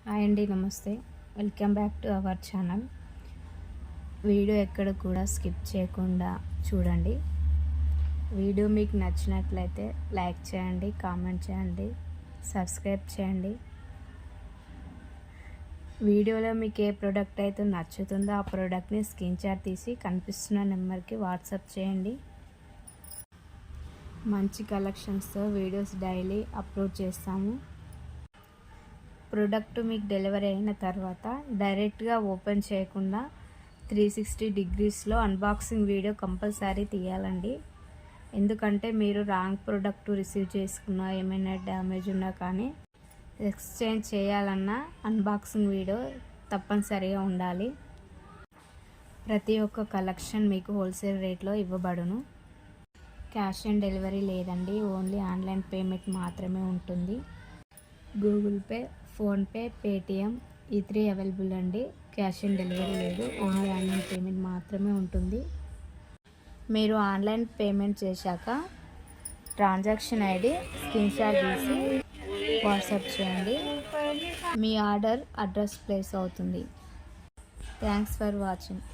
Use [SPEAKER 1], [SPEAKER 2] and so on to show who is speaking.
[SPEAKER 1] Hi అండి, నమస్తే. Welcome back to our channel. Video ఎక్కడ కూడా స్కిప్ చేయకుండా చూడండి. వీడియో మీకు నచ్చినట్లయితే లైక్ చేయండి, కామెంట్ చేయండి, సబ్స్క్రైబ్ చేయండి. వీడియోలో మీకు ఏ ప్రోడక్ట్ అయితే నచ్చుతుందో ఆ ప్రోడక్ట్ని స్క్రీన్ షాట్ తీసి కనిపిస్తున్న నెంబర్కి వాట్సాప్ చేయండి. మంచి కలెక్షన్స్తో వీడియోస్ డైలీ అప్లోడ్ చేస్తాము. ప్రోడక్ట్ మీకు డెలివరీ అయిన తర్వాత డైరెక్ట్గా ఓపెన్ చేయకుండా 360 డిగ్రీస్లో అన్బాక్సింగ్ వీడియో కంపల్సరీ తీయాలండి. ఎందుకంటే మీరు రాంగ్ ప్రోడక్ట్ రిసీవ్ చేసుకున్నా, ఏమైనా డ్యామేజ్ ఉన్నా కానీ ఎక్స్చేంజ్ చేయాలన్నా అన్బాక్సింగ్ వీడియో తప్పనిసరిగా ఉండాలి. ప్రతి ఒక్క కలెక్షన్ మీకు హోల్సేల్ రేట్లో ఇవ్వబడును. క్యాష్ ఆన్ డెలివరీ లేదండి, ఓన్లీ ఆన్లైన్ పేమెంట్ మాత్రమే ఉంటుంది. గూగుల్ పే, ఫోన్పే, పేటిఎం ఈ 3 అవైలబుల్ అండి. క్యాష్ ఆన్ డెలివరీ లేదు, ఓన్లీ ఆన్లైన్ పేమెంట్ మాత్రమే ఉంటుంది. మీరు ఆన్లైన్ పేమెంట్ చేశాక ట్రాన్సాక్షన్ ఐడి స్క్రీన్ షాట్ తీసి వాట్సాప్ చేయండి. మీ ఆర్డర్ అడ్రస్ ప్లేస్ అవుతుంది. Thanks for watching.